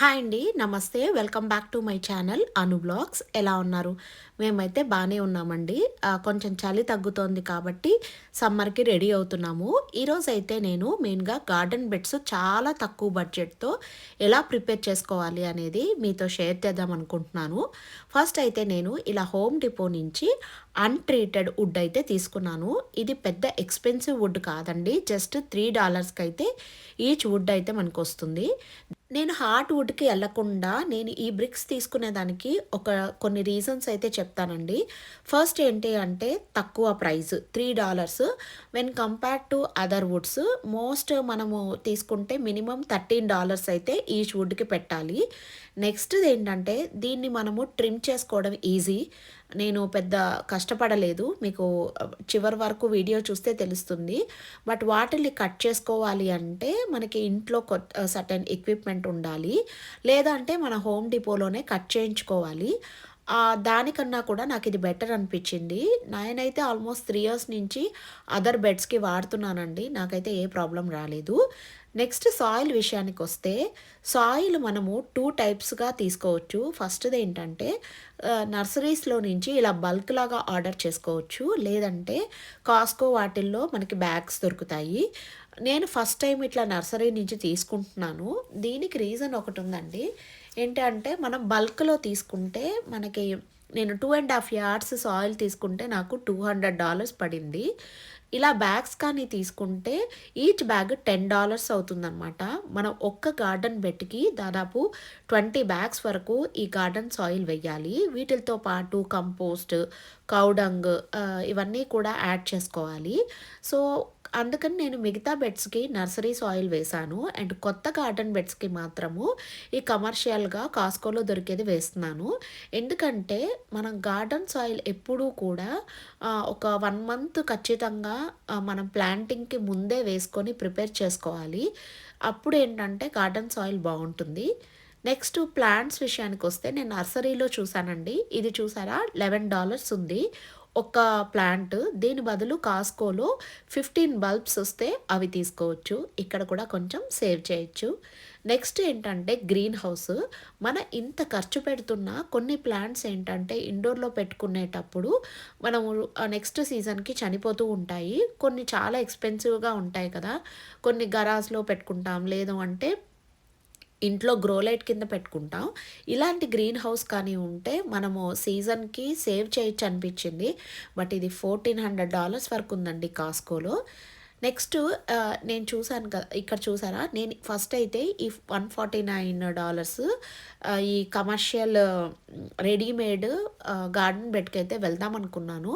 Hi అండి. నమస్తే. Welcome back to my channel Anu blogs. ఎలా ఉన్నారు? మేమైతే బానే ఉన్నామండి. కొంచెం చలి తగ్గుతోంది కాబట్టి సమ్మర్‌కి రెడీ అవుతున్నాము. ఈరోజైతే నేను మెయిన్‌గా గార్డెన్ బెడ్స్ చాలా తక్కువ బడ్జెట్‌తో ఎలా ప్రిపేర్ చేసుకోవాలి అనేది మీతో షేర్ చేద్దాం అనుకుంటున్నాను. ఫస్ట్ అయితే నేను ఇలా హోమ్ డిపో నుంచి అన్‌ట్రీటెడ్ వుడ్ అయితే తీసుకున్నాను. ఇది పెద్ద ఎక్స్‌పెన్సివ్ వుడ్ కాదండి. జస్ట్ $3కి అయితే ఈచ్ వుడ్ అయితే మనకొస్తుంది. నేను హార్డ్ వుడ్‌కి ఎళ్ళకుండా నేను ఈ బ్రిక్స్ తీసుకునేదానికి కొన్ని రీజన్స్ అయితే చెప్తానండి. ఫస్ట్ ఏంటి అంటే తక్కువ price $3 when compared to other Woods మనము తీసుకుంటే మినిమమ్ $13 అయితే ఈచ్ వుడ్‌కి పెట్టాలి. నెక్స్ట్‌ది ఏంటంటే దీన్ని మనము ట్రిమ్ చేసుకోవడం ఈజీ. నేను పెద్ద కష్టపడలేదు. మీకు చివరి వరకు వీడియో చూస్తే తెలుస్తుంది. బట్ వాటిల్ని కట్ చేసుకోవాలి అంటే మనకి ఇంట్లో సర్టెన్ ఎక్విప్‌మెంట్ ఉండాలి. లేదా అంటే మన హోమ్ డిపోలోనే కట్ చేయించుకోవాలి. దానికన్నా కూడా నాకిది బెటర్ అనిపిచ్చింది. నేనైతే ఆల్మోస్ట్ 3 ఇయర్స్ నుంచి అదర్ బెడ్స్‌కి వాడుతున్నానండి. నాకైతే ఏ ప్రాబ్లమ్ రాలేదు. నెక్స్ట్ సాయిల్ విషయానికొస్తే, సాయిల్ మనము 2 టైప్స్‌గా తీసుకోవచ్చు. ఫస్ట్‌దేంటంటే నర్సరీస్‌లో నుంచి ఇలా బల్క్ లాగా ఆర్డర్ చేసుకోవచ్చు. లేదంటే కాస్ట్‌కో వాటిల్లో మనకి బ్యాగ్స్ దొరుకుతాయి. నేను ఫస్ట్ టైమ్ ఇట్లా నర్సరీ నుంచి తీసుకుంటున్నాను. దీనికి రీజన్ ఒకటుందండి. ఏంటంటే మనం బల్క్‌లో తీసుకుంటే మనకి నేను 2½ యార్డ్స్ సాయిల్ తీసుకుంటే నాకు $200 పడింది. ఇలా బ్యాగ్స్ కానీ తీసుకుంటే ఈచ్ బ్యాగ్ $10 అవుతుందనమాట. మనం ఒక్క గార్డెన్ బెడ్‌కి దాదాపు 20 బ్యాగ్స్ వరకు ఈ గార్డెన్ సాయిల్ వెయ్యాలి. వీటిలతో పాటు కంపోస్ట్, కౌ డంగ్ ఇవన్నీ కూడా యాడ్ చేసుకోవాలి. సో, అందుకని నేను మిగతా బెడ్స్‌కి నర్సరీ సాయిల్ వేశాను. అండ్ కొత్త గార్డెన్ బెడ్స్‌కి మాత్రము ఈ కమర్షియల్‌గా కాస్ట్‌కోలో దొరికేది వేస్తున్నాను. ఎందుకంటే మనం గార్డెన్ సాయిల్ ఎప్పుడూ కూడా ఒక 1 మంత్ ఖచ్చితంగా మనం ప్లాంటింగ్‌కి ముందే వేసుకొని ప్రిపేర్ చేసుకోవాలి. అప్పుడేంటంటే గార్డెన్ సాయిల్ బావుంటుంది. నెక్స్ట్ ప్లాంట్స్ విషయానికొస్తే నేను నర్సరీలో చూసానండి. ఇది చూసారా $11 ఉంది. ఒక ప్లాంట్. దీని బదులు కాస్ట్‌కోలో 15 బల్బ్స్ వస్తే అవి తీసుకోవచ్చు. ఇక్కడ కూడా కొంచెం సేవ్ చేయొచ్చు. నెక్స్ట్ ఏంటంటే గ్రీన్ హౌస్. ఇంత ఖర్చు పెడుతున్నా కొన్ని ప్లాంట్స్ ఏంటంటే ఇండోర్‌లో పెట్టుకునేటప్పుడు మనము నెక్స్ట్ సీజన్‌కి చనిపోతూ ఉంటాయి. కొన్ని చాలా ఎక్స్‌పెన్సివ్‌గా ఉంటాయి కదా! కొన్ని గరాజ్‌లో పెట్టుకుంటాం. లేదు అంటే ఇంట్లో గ్రో లైట్ కింద పెట్టుకుంటాం. ఇలాంటి గ్రీన్ హౌస్ కానీ ఉంటే మనము సీజన్‌కి సేవ్ చేయొచ్చు అనిపించింది. బట్ ఇది $1400 వరకు ఉందండి కాస్ట్‌కోలో. నెక్స్ట్ నేను చూసాను ఇక్కడ చూసారా? నేను ఫస్ట్ అయితే ఈ $149 ఈ కమర్షియల్ రెడీమేడ్ గార్డెన్ బెడ్‌కైతే వెళ్దాం అనుకున్నాను.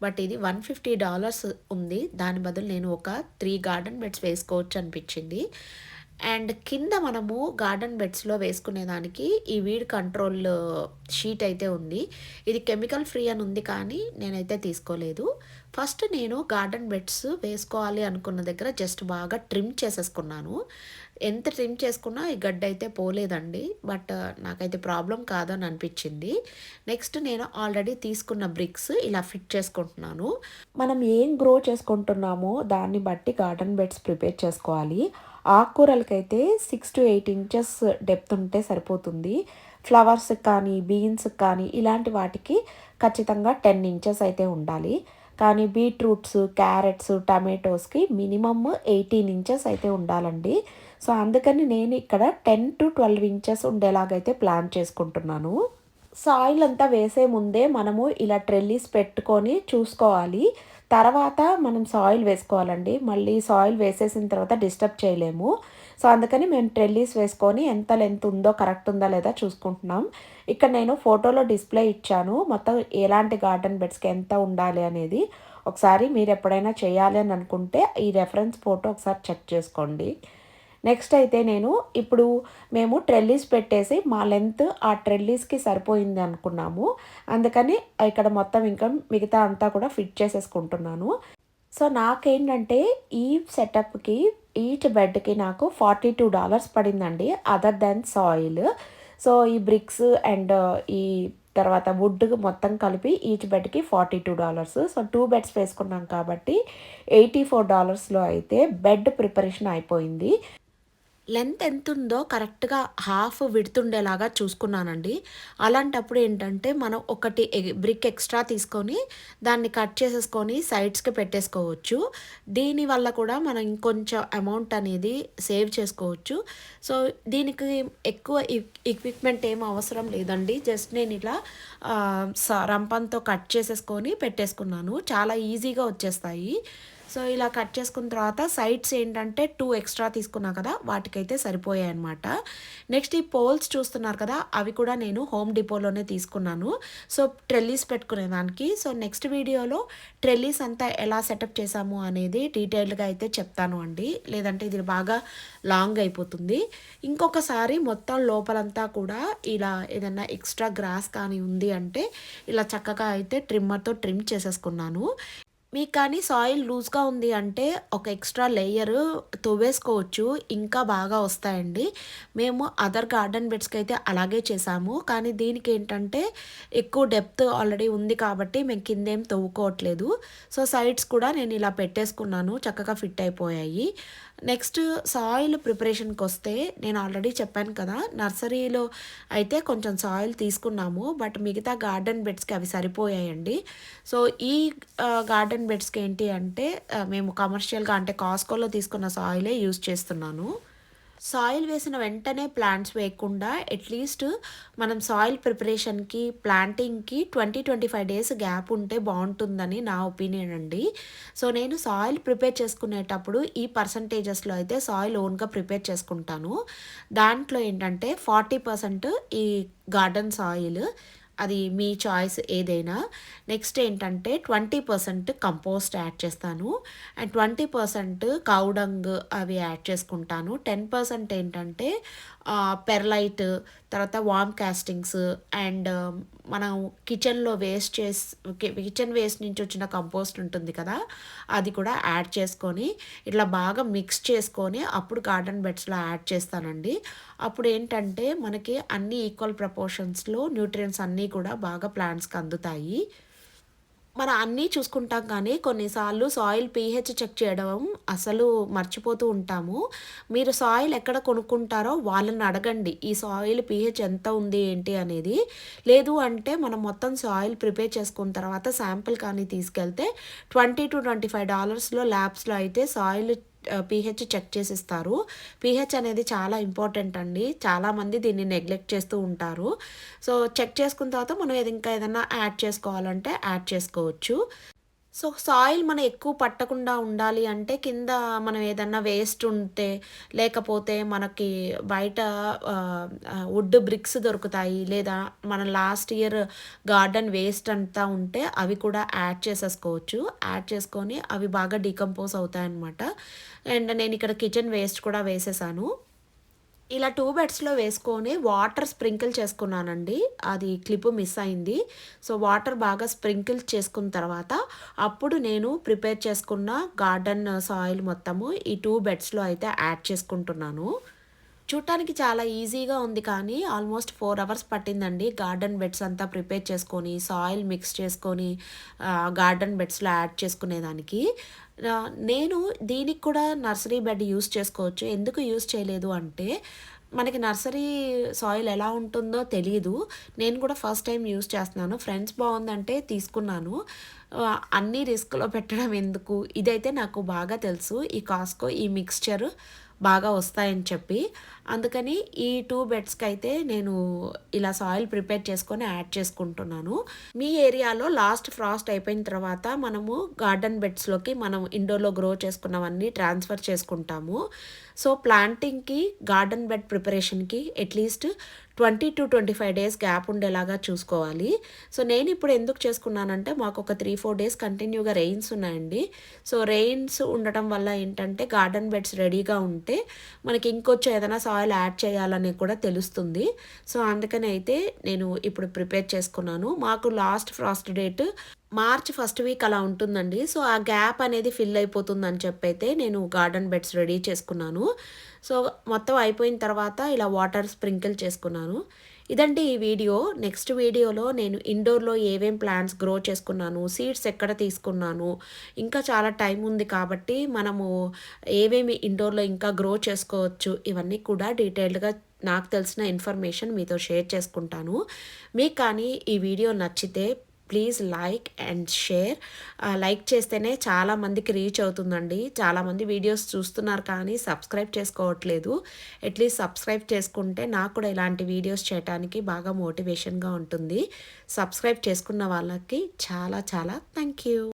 బట్ ఇది $150 ఉంది. దాని బదులు నేను ఒక 3 గార్డెన్ బెడ్స్ వేసుకోవచ్చు అనిపించింది. అండ్ కింద మనము గార్డెన్ బెడ్స్‌లో వేసుకునేదానికి ఈ వీడ్ కంట్రోల్ షీట్ అయితే ఉంది. ఇది కెమికల్ ఫ్రీ అని ఉంది కానీ నేనైతే తీసుకోలేదు. ఫస్ట్ నేను గార్డెన్ బెడ్స్ వేసుకోవాలి అనుకున్న దగ్గర జస్ట్ బాగా ట్రిమ్ చేసేసుకున్నాను. ఎంత ట్రిమ్ చేసుకున్నా ఈ గడ్డయితే పోలేదండి. బట్ నాకైతే ప్రాబ్లమ్ కాదని అనిపించింది. నెక్స్ట్ నేను ఆల్రెడీ తీసుకున్న బ్రిక్స్ ఇలా ఫిట్ చేసుకుంటున్నాను. మనం ఏం గ్రో చేసుకుంటున్నామో దాన్ని బట్టి గార్డెన్ బెడ్స్ ప్రిపేర్ చేసుకోవాలి. ఆకుకూరలకైతే 6-8 ఇంచెస్ డెప్త్ ఉంటే సరిపోతుంది. ఫ్లవర్స్‌కి కానీ, బీన్స్‌కి కానీ ఇలాంటి వాటికి ఖచ్చితంగా 10 ఇంచెస్ అయితే ఉండాలి. కానీ బీట్రూట్స్, క్యారెట్స్, టమాటోస్‌కి మినిమమ్ 18 ఇంచెస్ అయితే ఉండాలండి. సో, అందుకని నేను ఇక్కడ 10-12 ఇంచెస్ ఉండేలాగైతే ప్లాన్ చేసుకుంటున్నాను. సాయిల్ అంతా వేసే ముందే మనము ఇలా ట్రెల్లీస్ పెట్టుకొని చూసుకోవాలి. తర్వాత మనం సాయిల్ వేసుకోవాలండి. మళ్ళీ సాయిల్ వేసేసిన తర్వాత డిస్టర్బ్ చేయలేము. సో, అందుకని మేము ట్రెల్లీస్ వేసుకొని ఎంత లెంత్ ఉందో కరెక్ట్ ఉందా లేదా చూసుకుంటున్నాం. ఇక్కడ నేను ఫోటోలో డిస్‌ప్లే ఇచ్చాను. మొత్తం ఎలాంటి గార్డెన్ బెడ్స్‌కి ఎంత ఉండాలి అనేది. ఒకసారి మీరు ఎప్పుడైనా చేయాలి అని అనుకుంటే ఈ రెఫరెన్స్ ఫోటో ఒకసారి చెక్ చేసుకోండి. నెక్స్ట్ అయితే ఇప్పుడు మేము ట్రెల్లీస్ పెట్టేసి మా లెంత్ ఆ ట్రెల్లీస్‌కి సరిపోయింది అనుకున్నాము. అందుకని ఇక్కడ మొత్తం ఇంకా మిగతా అంతా కూడా ఫిట్ చేసేసుకుంటున్నాను. సో, నాకేంటంటే ఈ సెటప్‌కి ఈచ్ బెడ్‌కి నాకు $42 పడిందండి. Other than soil. సో, ఈ బ్రిక్స్ అండ్ ఈ తర్వాత వుడ్ మొత్తం కలిపి ఈచ్ బెడ్‌కి $42. సో, 2 బెడ్స్ వేసుకున్నాం కాబట్టి $84లో అయితే బెడ్ ప్రిపరేషన్ అయిపోయింది. లెంత్ ఎంతుందో కరెక్ట్‌గా హాఫ్ విడ్త్ ఉండేలాగా చూసుకున్నానండి. అలాంటప్పుడు ఏంటంటే, మనం ఒకటి బ్రిక్ ఎక్స్‌ట్రా తీసుకొని, దాన్ని కట్ చేసేసుకొని సైడ్స్‌కి పెట్టేసుకోవచ్చు. దీనివల్ల కూడా మనం ఇంకొంచెం అమౌంట్ అనేది సేవ్ చేసుకోవచ్చు. సో, దీనికి ఎక్కువ ఎక్విప్‌మెంట్ ఏమి అవసరం లేదండి. జస్ట్ నేనిలా రంపంతో కట్ చేసేసుకొని పెట్టేసుకున్నాను. చాలా ఈజీగా వచ్చేస్తాయి. సో, ఇలా కట్ చేసుకున్న తర్వాత సైడ్స్ ఏంటంటే 2 ఎక్స్ట్రా తీసుకున్నా కదా! వాటికైతే సరిపోయాయన్నమాట. నెక్స్ట్ ఈ పోల్స్ చూస్తున్నారు కదా! అవి కూడా నేను హోమ్ డిపోలోనే తీసుకున్నాను. సో, ట్రెల్లీస్ పెట్టుకునేదానికి. సో, నెక్స్ట్ వీడియోలో ట్రెల్లీస్ అంతా ఎలా సెటప్ చేశాము అనేది డీటెయిల్డ్‌గా అయితే చెప్తాను అండి. లేదంటే ఇది బాగా లాంగ్ అయిపోతుంది. ఇంకొకసారి మొత్తం లోపలంతా కూడా ఇలా ఏదన్నా ఎక్స్ట్రా గ్రాస్ కానీ ఉంది అంటే ఇలా చక్కగా అయితే ట్రిమ్మర్‌తో ట్రిమ్ చేసేసుకున్నాను. మీకు కానీ సాయిల్ లూజ్‌గా ఉంది అంటే, ఒక ఎక్స్‌ట్రా లేయరు తవ్వేసుకోవచ్చు. ఇంకా బాగా వస్తాయండి. మేము అదర్ గార్డెన్ బెడ్స్‌కైతే అలాగే చేశాము. కానీ దీనికేంటంటే, ఎక్కువ డెప్త్ ఆల్రెడీ ఉంది కాబట్టి, మేము కిందేం తవ్వుకోవట్లేదు. సో, సైడ్స్ కూడా నేను ఇలా పెట్టేసుకున్నాను. చక్కగా ఫిట్ అయిపోయాయి. నెక్స్ట్ సాయిల్ ప్రిపరేషన్‌కొస్తే, నేను ఆల్రెడీ చెప్పాను కదా! నర్సరీలో అయితే కొంచెం సాయిల్ తీసుకున్నాము. బట్ మిగతా గార్డెన్ బెడ్స్‌కి అవి సరిపోయాయండి. సో, ఈ గార్డెన్ బెడ్స్‌కి ఏంటి అంటే మేము కమర్షియల్‌గా అంటే కాస్కోలో తీసుకున్న సాయిలే యూజ్ చేస్తున్నాను. సాయిల్ వేసిన వెంటనే ప్లాంట్స్ వేయకుండా అట్‌లీస్ట్ మనం సాయిల్ ప్రిపరేషన్‌కి, ప్లాంటింగ్‌కి 25 డేస్ గ్యాప్ ఉంటే బావుంటుందని నా ఒపీనియన్ అండి. సో, నేను సాయిల్ ప్రిపేర్ చేసుకునేటప్పుడు ఈ పర్సెంటేజెస్‌లో అయితే సాయిల్ ఓన్‌గా ప్రిపేర్ చేసుకుంటాను. దాంట్లో ఏంటంటే 40% ఈ గార్డెన్ సాయిల్, అది మీ చాయిస్ ఏదైనా. నెక్స్ట్ ఏంటంటే 20% కంపోస్ట్ యాడ్ చేస్తాను. అండ్ 20% కౌ డంగ్ అవి యాడ్ చేసుకుంటాను. 10% ఏంటంటే పెర్లైట్, తర్వాత వార్మ్ కాస్టింగ్స్ అండ్ మనం కిచెన్‌లో వేస్ట్ కిచెన్ వేస్ట్ నుంచి వచ్చిన కంపోస్ట్ ఉంటుంది కదా! అది కూడా యాడ్ చేసుకొని, ఇట్లా బాగా మిక్స్ చేసుకొని అప్పుడు గార్డెన్ బెడ్స్‌లో యాడ్ చేస్తానండి. అప్పుడేంటంటే మనకి అన్నీ ఈక్వల్ ప్రపోర్షన్స్‌లో న్యూట్రియంట్స్ అన్నీ కూడా బాగా ప్లాంట్స్‌కి అందుతాయి. మనం అన్నీ చూసుకుంటాం కానీ కొన్నిసార్లు సాయిల్ పీహెచ్ చెక్ చేయడం అసలు మర్చిపోతూ ఉంటాము. మీరు సాయిల్ ఎక్కడ కొనుక్కుంటారో వాళ్ళని అడగండి. ఈ సాయిల్ పీహెచ్ ఎంత ఉంది ఏంటి అనేది. లేదు అంటే మనం మొత్తం సాయిల్ ప్రిపేర్ చేసుకున్న తర్వాత శాంపిల్ కానీ తీసుకెళ్తే $20-25లో ల్యాబ్స్‌లో అయితే సాయిల్ పీహెచ్ చెక్ చేసిస్తారు. పీహెచ్ అనేది చాలా ఇంపార్టెంట్ అండి. చాలామంది దీన్ని నెగ్లెక్ట్ చేస్తూ ఉంటారు. సో, చెక్ చేసుకున్న తర్వాత మనం ఇంకా ఏదన్నా యాడ్ చేసుకోవాలంటే యాడ్ చేసుకోవచ్చు. సో, సాయిల్ మనం ఎక్కువ పట్టకుండా ఉండాలి అంటే కింద మనం ఏదన్నా వేస్ట్ ఉంటే, లేకపోతే మనకి బయట వుడ్ బ్రిక్స్ దొరుకుతాయి. లేదా మన లాస్ట్ ఇయర్ గార్డెన్ వేస్ట్ అంతా ఉంటే అవి కూడా యాడ్ చేసేసుకోవచ్చు. యాడ్ చేసుకొని అవి బాగా డీకంపోజ్ అవుతాయన్నమాట. అండ్ నేనిక్కడ కిచెన్ వేస్ట్ కూడా వేసేసాను. ఇలా 2 బెడ్స్‌లో వేసుకొని వాటర్ స్ప్రింకిల్ చేసుకున్నానండి. అది క్లిప్ మిస్ అయింది. సో, వాటర్ బాగా స్ప్రింకిల్ చేసుకున్న తర్వాత, అప్పుడు నేను ప్రిపేర్ చేసుకున్న గార్డెన్ సాయిల్ మొత్తము ఈ 2 బెడ్స్‌లో అయితే యాడ్ చేసుకుంటున్నాను. చూడటానికి చాలా ఈజీగా ఉంది కానీ ఆల్మోస్ట్ 4 అవర్స్ పట్టిందండి గార్డెన్ బెడ్స్ అంతా ప్రిపేర్ చేసుకొని, సాయిల్ మిక్స్ చేసుకొని గార్డెన్ బెడ్స్‌లో యాడ్ చేసుకునేదానికి. నేను దీనికి కూడా నర్సరీ బెడ్ యూజ్ చేసుకోవచ్చు. ఎందుకు యూజ్ చేయలేదు అంటే, మనకి నర్సరీ సాయిల్ ఎలా ఉంటుందో తెలీదు. నేను కూడా ఫస్ట్ టైమ్ యూజ్ చేస్తున్నాను. ఫ్రెండ్స్ బావుందంటే తీసుకున్నాను. అన్నీ రిస్క్‌లో పెట్టడం ఎందుకు? ఇదైతే నాకు బాగా తెలుసు. ఈ కాస్కో ఈ మిక్స్చర్ బాగా వస్తాయని చెప్పి. అందుకని ఈ 2 బెడ్స్‌కైతే నేను ఇలా సాయిల్ ప్రిపేర్ చేసుకొని యాడ్ చేసుకుంటున్నాను. మీ ఏరియాలో లాస్ట్ ఫ్రాస్ట్ అయిపోయిన తర్వాత మనము గార్డెన్ బెడ్స్‌లోకి మనం ఇండోర్‌లో గ్రో చేసుకున్నవన్నీ ట్రాన్స్‌ఫర్ చేసుకుంటాము. సో, ప్లాంటింగ్‌కి, గార్డెన్ బెడ్ ప్రిపరేషన్‌కి అట్‌లీస్ట్ 20-25 డేస్ గ్యాప్ ఉండేలాగా చూసుకోవాలి. సో, నేనిప్పుడు ఎందుకు చేసుకున్నానంటే మాకొక 3-4 డేస్ కంటిన్యూగా రెయిన్స్ ఉన్నాయండి. సో, రెయిన్స్ ఉండటం వల్ల ఏంటంటే గార్డెన్ బెడ్స్ రెడీగా ఉంటే మనకి ఇంకొంచెం ఏదైనా సాయిల్ యాడ్ చేయాలని కూడా తెలుస్తుంది. సో, అందుకని అయితే నేను ఇప్పుడు ప్రిపేర్ చేసుకున్నాను. మాకు last Frost date March first week అలా ఉంటుందండి. సో, ఆ గ్యాప్ అనేది ఫిల్ అయిపోతుందని చెప్పైతే నేను గార్డెన్ బెడ్స్ రెడీ చేసుకున్నాను. సో, మొత్తం అయిపోయిన తర్వాత ఇలా వాటర్ స్ప్రింకిల్ చేసుకున్నాను. ఇదండి ఈ వీడియో. నెక్స్ట్ వీడియోలో నేను ఇండోర్‌లో ఏమేం ప్లాంట్స్ గ్రో చేసుకున్నాను, సీడ్స్ ఎక్కడ తీసుకున్నాను, ఇంకా చాలా టైం ఉంది కాబట్టి మనము ఏవేమి ఇండోర్‌లో ఇంకా గ్రో చేసుకోవచ్చు, ఇవన్నీ కూడా డీటెయిల్డ్‌గా నాకు తెలిసిన ఇన్ఫర్మేషన్ మీతో షేర్ చేసుకుంటాను. మీకు కానీ ఈ వీడియో నచ్చితే please like and share. Like చేస్తేనే చాలామందికి రీచ్ అవుతుందండి. చాలామంది వీడియోస్ చూస్తున్నారు కానీ సబ్స్క్రైబ్ చేసుకోవట్లేదు. అట్లీస్ట్ సబ్స్క్రైబ్ చేసుకుంటే నాకు కూడా ఇలాంటి వీడియోస్ చేయడానికి బాగా మోటివేషన్‌గా ఉంటుంది. సబ్స్క్రైబ్ చేసుకున్న వాళ్ళకి చాలా చాలా థ్యాంక్ యూ.